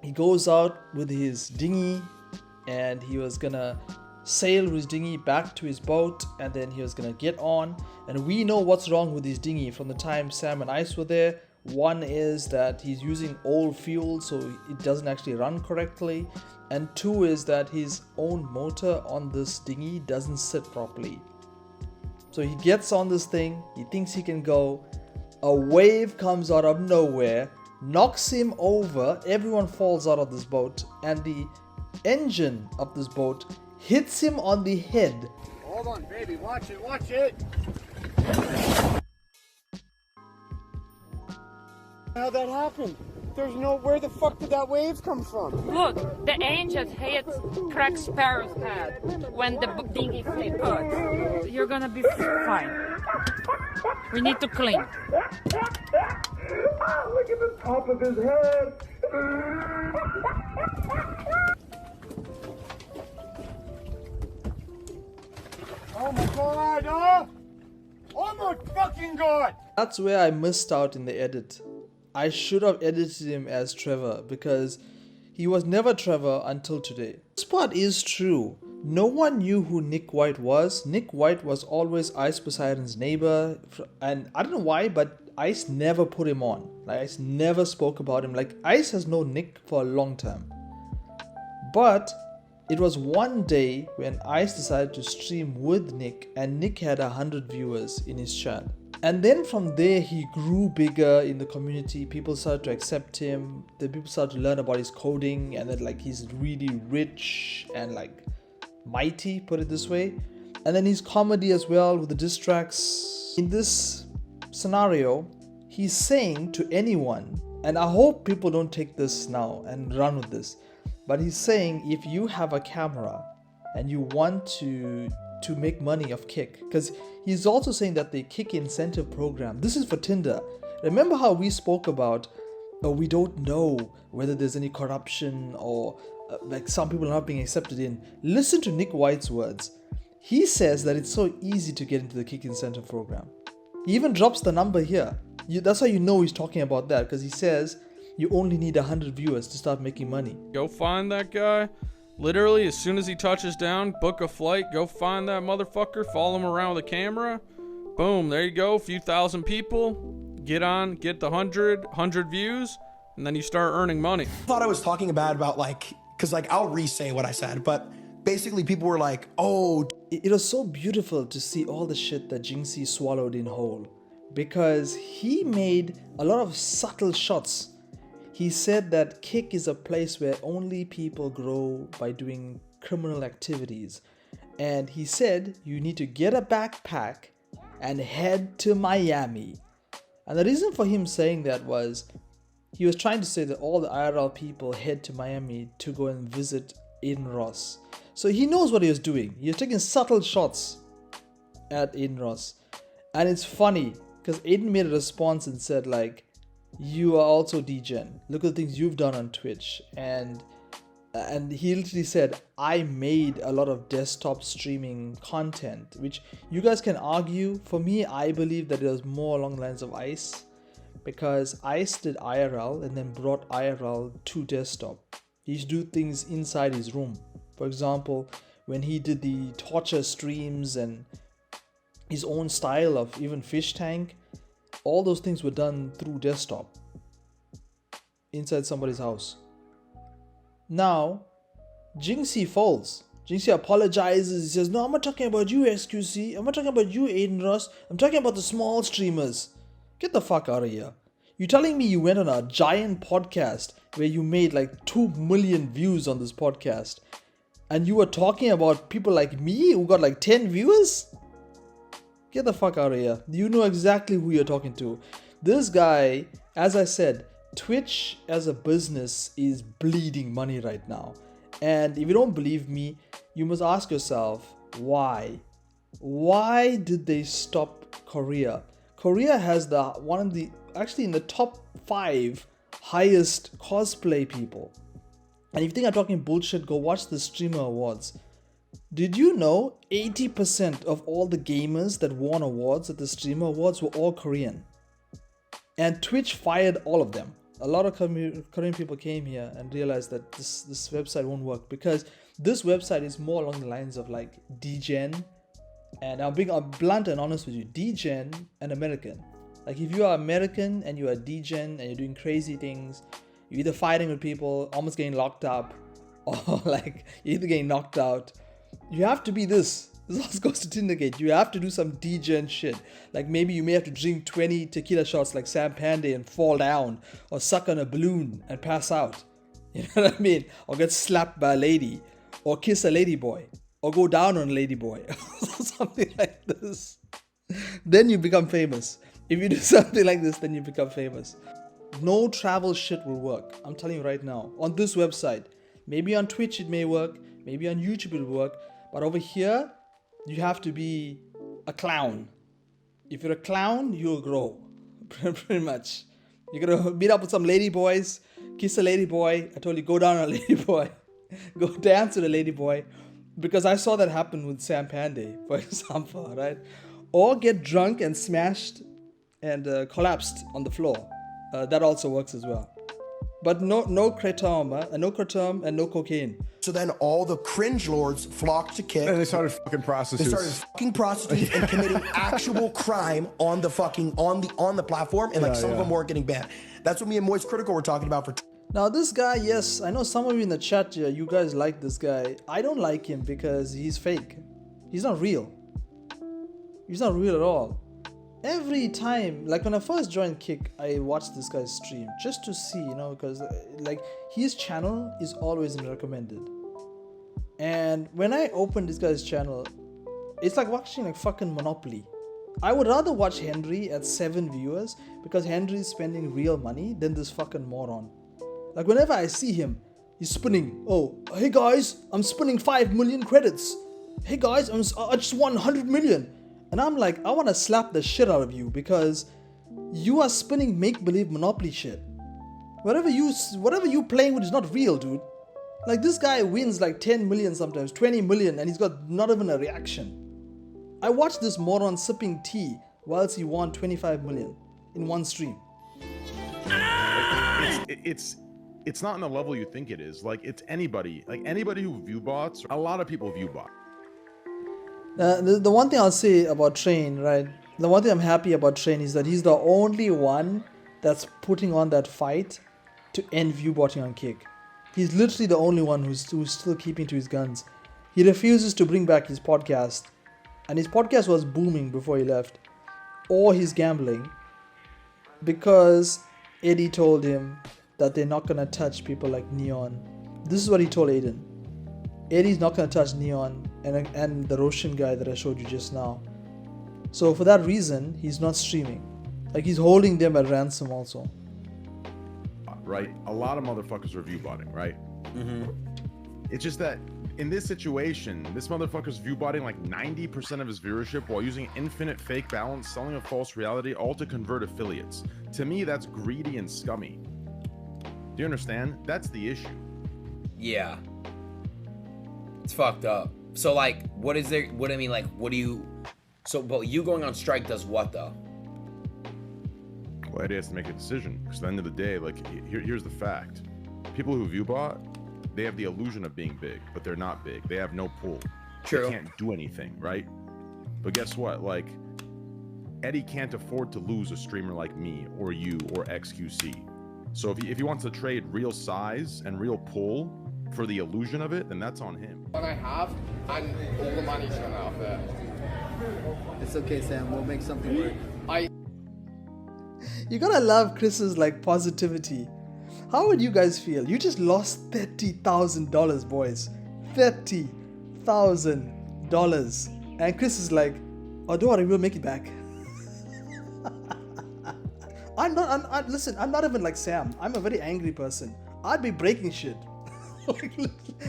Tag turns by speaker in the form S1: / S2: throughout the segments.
S1: He goes out with his dinghy and he was gonna sail his dinghy back to his boat, and then he was gonna get on. And we know what's wrong with his dinghy from the time Sam and Ice were there. One is that he's using old fuel, so it doesn't actually run correctly. And two is that his own motor on this dinghy doesn't sit properly. So he gets on this thing, he thinks he can go. A wave comes out of nowhere, knocks him over, everyone falls out of this boat, and the engine of this boat hits him on the head.
S2: Hold on, baby, watch it, watch it! How that happened? There's no, where the fuck did that wave come from?
S3: Look, the angels hit Crack Sparrow's head when the dinghy flipped. You're gonna be fine. We need to clean.
S2: Look at the top of his head! Oh my god! Oh my fucking god!
S1: That's where I missed out in the edit. I should have edited him as Trevor because he was never Trevor until today. This part is true. No one knew who Nick White was. Nick White was always Ice Poseidon's neighbor, and I don't know why, but Ice never put him on. Like, Ice never spoke about him. Like, Ice has known Nick for a long time. But it was one day when Ice decided to stream with Nick, and Nick had 100 viewers in his chat. And then from there, he grew bigger in the community. People started to accept him. The people started to learn about his coding, and that like he's really rich and like mighty, put it this way. And then his comedy as well with the diss tracks. In this scenario, he's saying to anyone, and I hope people don't take this now and run with this, but he's saying if you have a camera and you want to make money off Kick, because he's also saying that the Kick incentive program, this is for Tinder. Remember how we spoke about, we don't know whether there's any corruption or like some people are not being accepted in. Listen to Nick White's words. He says that it's so easy to get into the Kick incentive program. He even drops the number here. That's how you know he's talking about that, because he says you only need 100 viewers to start making money.
S4: Go find that guy. Literally, as soon as he touches down, book a flight, go find that motherfucker, follow him around with a camera. Boom, there you go, a few thousand people. Get on, get the 100 views, and then you start earning money.
S5: I thought I was talking bad about like, because like I'll re-say what I said, but basically people were like, oh.
S1: It was so beautiful to see all the shit that jynxzi swallowed in whole, because he made a lot of subtle shots. He said that Kick is a place where only people grow by doing criminal activities. And he said you need to get a backpack and head to Miami. And the reason for him saying that was he was trying to say that all the IRL people head to Miami to go and visit Aiden Ross. So he knows what he was doing. He was taking subtle shots at Aiden Ross. And it's funny because Aiden made a response and said like, you are also degen. Look at the things you've done on Twitch. And he literally said, I made a lot of desktop streaming content, which you guys can argue. For me, I believe that it was more along the lines of Ice, because Ice did IRL and then brought IRL to desktop. He used to do things inside his room. For example, when he did the torture streams and his own style of even Fish Tank, all those things were done through desktop inside somebody's house. Now, jynxzi falls. jynxzi apologizes. He says, no, I'm not talking about you, XQC. I'm not talking about you, Aiden Ross. I'm talking about the small streamers. Get the fuck out of here. You're telling me you went on a giant podcast where you made like 2 million views on this podcast, and you were talking about people like me who got like 10 viewers? Get the fuck out of here. You know exactly who you're talking to. This guy, as I said, Twitch as a business is bleeding money right now. And if you don't believe me, you must ask yourself, why? Why did they stop Korea? Korea has actually in the top 5 highest cosplay people. And if you think I'm talking bullshit, go watch the Streamer Awards. Did you know 80% of all the gamers that won awards at the Streamer Awards were all Korean? And Twitch fired all of them. a lot of Korean people came here and realized that this website won't work, because this website is more along the lines of like degen, and I'm blunt and honest with you, degen and American. Like if you are American and you are degen and you're doing crazy things, you're either fighting with people, almost getting locked up, or like you're either getting knocked out, you have to be this. This also goes to Tindergate. You have to do some degen shit. Like maybe you may have to drink 20 tequila shots like Sam Pandey and fall down, or suck on a balloon and pass out. You know what I mean? Or get slapped by a lady, or kiss a lady boy, or go down on a lady boy, or something like this. Then you become famous. If you do something like this, then you become famous. No travel shit will work. I'm telling you right now. On this website, maybe on Twitch it may work, maybe on YouTube it will work, but over here, you have to be a clown. If you're a clown, you'll grow. Pretty much. You're gonna meet up with some lady boys, kiss a lady boy. I told you, go down on a lady boy. Go dance with a lady boy. Because I saw that happen with Sam Pandey, for example, right? Or get drunk and smashed and collapsed on the floor. That also works as well. But no kratom and no cocaine.
S5: So then all the cringe lords flocked to Kick.
S6: And they started fucking prostitutes.
S5: They started fucking prostitutes and committing actual crime on the fucking on the platform, and like some of them weren't getting banned. That's what me and Moist Critical were talking about for.
S1: Now this guy, yes, I know some of you in the chat here, you guys like this guy. I don't like him because he's fake. He's not real. He's not real at all. Every time, like when I first joined Kick, I watched this guy's stream just to see, you know, because like his channel is always in recommended. And when I opened this guy's channel, it's like watching like fucking Monopoly. I would rather watch Henry at 7 viewers because Henry is spending real money than this fucking moron. Like whenever I see him, he's spinning. Oh, hey guys, I'm spinning 5 million credits. Hey guys, I just won 100 million. And I'm like, I want to slap the shit out of you because you are spinning make-believe Monopoly shit. Whatever you playing with is not real, dude. Like this guy wins like 10 million sometimes, 20 million, and he's got not even a reaction. I watched this moron sipping tea whilst he won 25 million in one stream.
S6: It's not on the level you think it is. Like it's anybody who view bots. A lot of people view bots.
S1: The one thing I'll say about Train, right? The one thing I'm happy about Train is that he's the only one that's putting on that fight to end viewbotting on Kick. He's literally the only one who's still keeping to his guns. He refuses to bring back his podcast, and his podcast was booming before he left, or he's gambling, because Eddie told him that they're not gonna touch people like Neon. This is what he told Aiden. Eddie's not gonna touch Neon and the Roshan guy that I showed you just now. So for that reason, he's not streaming. Like he's holding them at ransom also.
S6: Right? A lot of motherfuckers are view botting, right? It's just that in this situation, this motherfucker's view botting like 90% of his viewership while using infinite fake balance, selling a false reality, all to convert affiliates. To me, that's greedy and scummy. Do you understand? That's the issue.
S7: Yeah. It's fucked up. So like, what is there? What I mean, like, what do you? So, but you going on strike does what though?
S6: Well, Eddie has to make a decision because at the end of the day, like, here's the fact: people who view bot, they have the illusion of being big, but they're not big. They have no pull.
S7: True.
S6: They can't do anything, right? But guess what? Like, Eddie can't afford to lose a streamer like me or you or XQC. So if he wants to trade real size and real pull for the illusion of it, then that's on him.
S8: What I have, and all the money's gone out there.
S9: It's okay, Sam. We'll make something work.
S1: You gotta love Chris's like positivity. How would you guys feel? You just lost $30,000, boys. $30,000. And Chris is like, oh, don't worry, we'll make it back. Listen, I'm not even like Sam. I'm a very angry person. I'd be breaking shit. Like,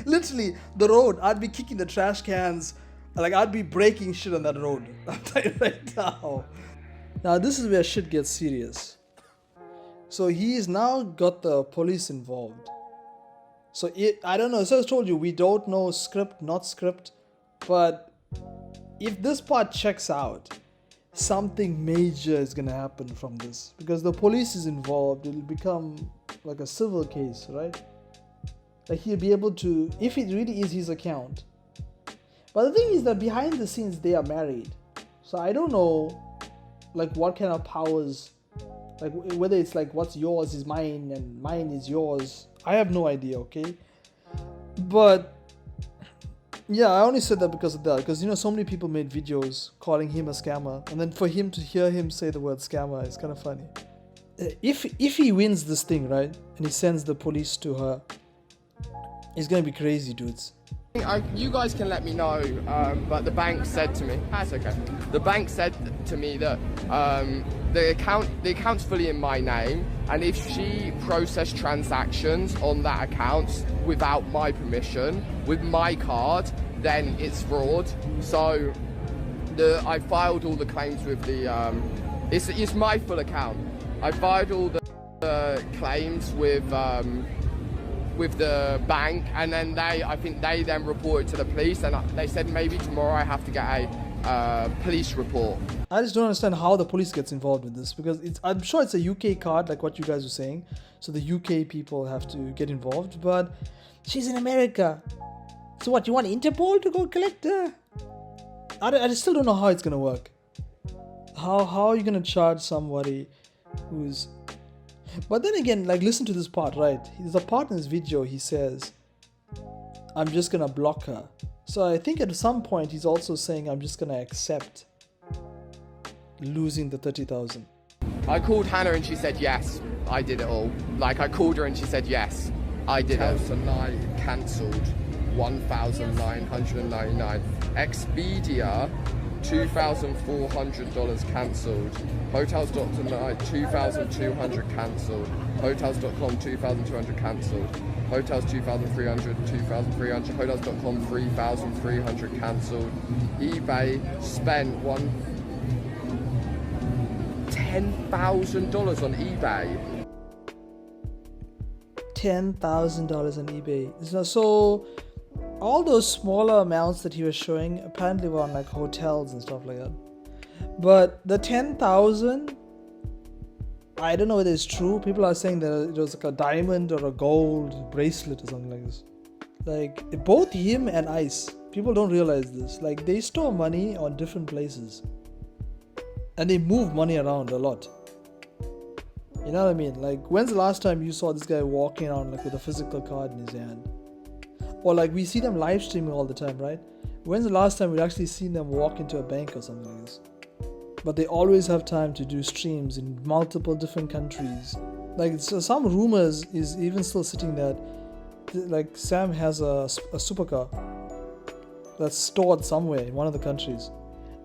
S1: literally, the road, I'd be kicking the trash cans. Like, I'd be breaking shit on that road. I'm telling you right now. Now, this is where shit gets serious. So, he's now got the police involved. So, I don't know. So, I told you, we don't know script, not script. But if this part checks out, something major is going to happen from this. Because the police is involved. It'll become like a civil case, right? Like he'll be able to, if it really is his account. But the thing is that behind the scenes they are married, so I don't know like what kind of powers, like whether it's like what's yours is mine and mine is yours. I have no idea, okay? But yeah, I only said that because of that, because you know so many people made videos calling him a scammer, and then for him to hear him say the word scammer is kind of funny. If he wins this thing, right, and he sends the police to her, it's gonna be crazy, dudes.
S8: You guys can let me know, but the bank said to me, that's okay. The bank said to me that the account's fully in my name, and if she processed transactions on that account without my permission, with my card, then it's fraud. So I filed all the claims with the, it's my full account. I filed all the claims with the bank, and then I think they then reported to the police, and they said maybe tomorrow I have to get a police report.
S1: I just don't understand how the police gets involved with this, because I'm sure it's a UK card, like what you guys were saying, so the UK people have to get involved, but she's in America. So what, you want Interpol to go collect her? I still don't know how it's gonna work. How are you gonna charge somebody who's... But then again, like, listen to this part, right? There's a part in this video, he says, I'm just gonna block her. So I think at some point he's also saying, I'm just gonna accept losing the 30,000.
S8: I called Hannah and she said yes, I did it all. Like, I called her and she said yes, I did it. Tonight cancelled, $1,999. Expedia, $2,400 cancelled. Hotels.tonight, $2,200 cancelled. Hotels.com, $2,200 cancelled. Hotels, $2,300, $2,300. Hotels.com, $3,300 cancelled. eBay spent $10,000 on eBay.
S1: $10,000 on eBay. So all those smaller amounts that he was showing apparently were on like hotels and stuff like that. But the 10,000, I don't know whether it's true. People are saying that it was like a diamond or a gold bracelet or something like this. Like both him and Ice, people don't realize this. Like they store money on different places, and they move money around a lot. You know what I mean? Like, when's the last time you saw this guy walking around like with a physical card in his hand? Or like we see them live streaming all the time, right? When's the last time we've actually seen them walk into a bank or something like this? But they always have time to do streams in multiple different countries. Like, so some rumors is even still sitting that like Sam has a supercar that's stored somewhere in one of the countries.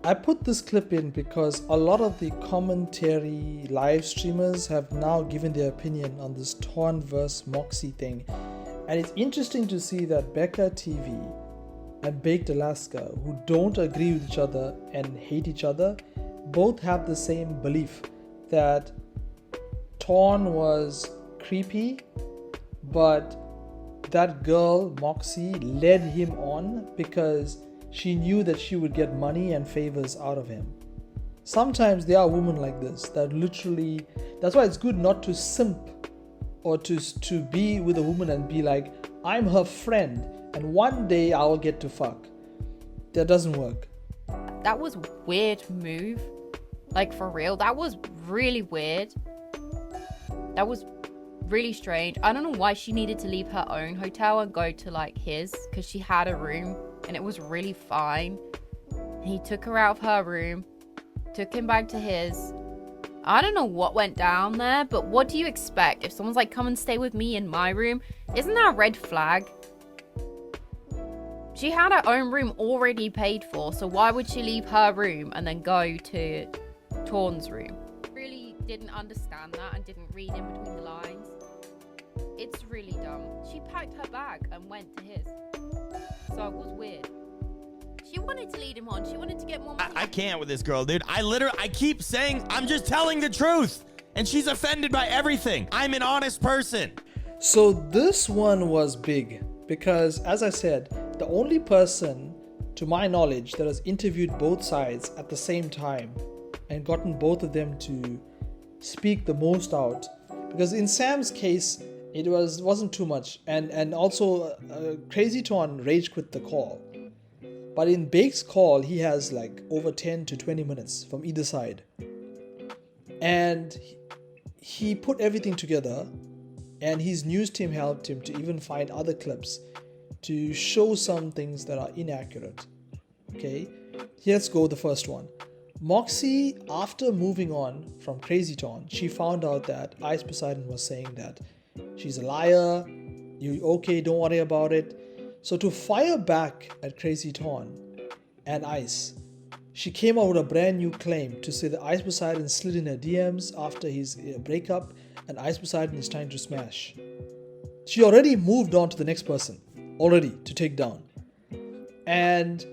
S1: I put this clip in because a lot of the commentary live streamers have now given their opinion on this Torn vs Moxie thing. And it's interesting to see that Becca TV and Baked Alaska, who don't agree with each other and hate each other, both have the same belief that Torn was creepy, but that girl, Moxie, led him on because she knew that she would get money and favors out of him. Sometimes there are women like this that literally, that's why it's good not to simp or to be with a woman and be like, I'm her friend and one day I'll get to fuck. That doesn't work.
S10: That was a weird move. Like, for real, that was really weird. That was really strange. I don't know why she needed to leave her own hotel and go to like his, because she had a room and it was really fine. He took her out of her room, took him back to his. I don't know what went down there, but what do you expect? If someone's like, come and stay with me in my room, isn't that a red flag? She had her own room already paid for, so why would she leave her room and then go to Torn's room? Really didn't understand that and didn't read in between the lines. It's really dumb. She packed her bag and went to his. So it was weird. She wanted to lead him on. She wanted to get more money.
S11: I can't with this girl, dude. I keep saying I'm just telling the truth. And she's offended by everything. I'm an honest person.
S1: So this one was big because, as I said, the only person, to my knowledge, that has interviewed both sides at the same time and gotten both of them to speak the most out Because in Sam's case, it wasn't too much, and also Crazytawn rage quit the call. But in Bake's call, he has like over 10 to 20 minutes from either side. And he put everything together, and his news team helped him to even find other clips to show some things that are inaccurate. Okay, let's go the first one. Moxie, after moving on from Crazytawn, she found out that Ice Poseidon was saying that she's a liar, you okay, don't worry about it. So to fire back at Crazytawn and Ice, she came out with a brand new claim to say that Ice Poseidon slid in her DMs after his breakup and Ice Poseidon is trying to smash. She already moved on to the next person, already, to take down. And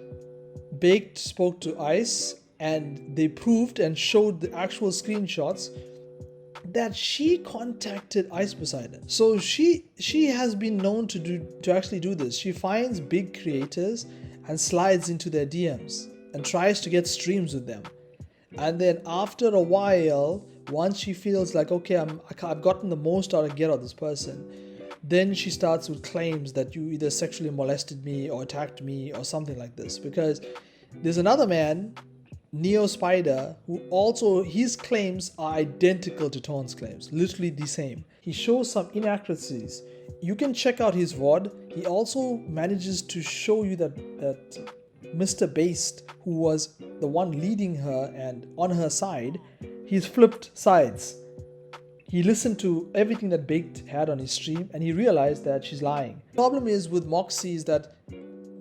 S1: Baked spoke to Ice, and they proved and showed the actual screenshots that she contacted Ice Poseidon. So she has been known to actually do this. She finds big creators and slides into their DMs and tries to get streams with them. And then after a while, once she feels like, okay, I've gotten the most out of this person, then she starts with claims that you either sexually molested me or attacked me or something like this. Because there's another man, Neo Spider, who also, his claims are identical to Tawn's claims, literally the same. He shows some inaccuracies. You can check out his VOD. He also manages to show you that Mr. Based, who was the one leading her and on her side, he's flipped sides. He listened to everything that Baked had on his stream and he realized that she's lying. The problem is with Moxie is that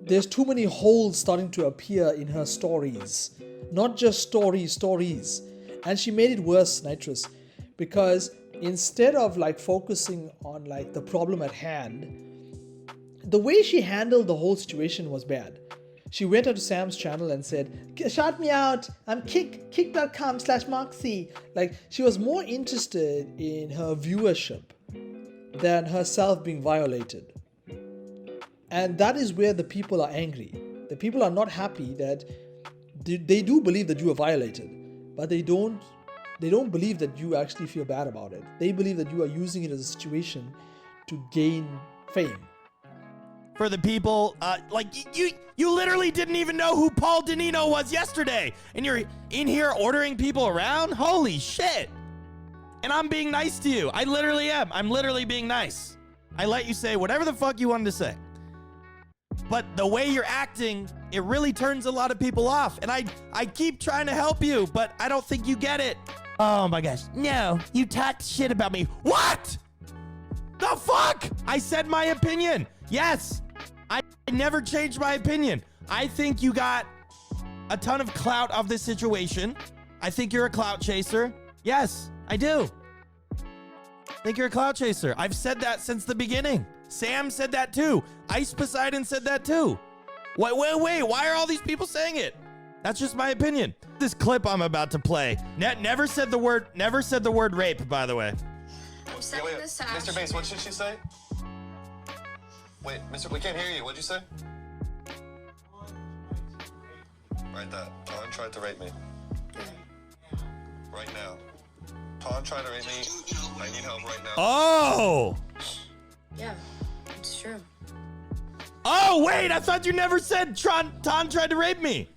S1: there's too many holes starting to appear in her stories. Not just stories. And she made it worse, Nitrous, because instead of like focusing on like the problem at hand, the way she handled the whole situation was bad. She went onto Sam's channel and said, shout me out, I'm kick.com/Moxie. Like, she was more interested in her viewership than herself being violated. And that is where the people are angry. The people are not happy that they do believe that you are violated, but they don't believe that you actually feel bad about it. They believe that you are using it as a situation to gain fame.
S11: For the people, like you literally didn't even know who Paul Danino was yesterday, and you're in here ordering people around? Holy shit. And I'm being nice to you. I literally am. I'm literally being nice. I let you say whatever the fuck you wanted to say. But the way you're acting, it really turns a lot of people off. And I keep trying to help you, but I don't think you get it. Oh my gosh. No, you talked shit about me. What? The fuck? I said my opinion. Yes. I never changed my opinion. I think you got a ton of clout of this situation. I think you're a clout chaser. Yes, I do. I think you're a clout chaser. I've said that since the beginning. Sam said that too. Ice Poseidon said that too. Wait, why are all these people saying it? That's just my opinion. This clip I'm about to play never said the word rape, by the way.
S12: Wait, Mr. Bass, what should she say? Wait, Mr. We can't hear you. What'd you say? Write that. Tawn tried to rape me. Right now. Tawn tried to rape me. I need help right now.
S11: Oh!
S13: Yeah, it's true.
S11: Oh, wait, I thought you never said Tawn tried to rape me.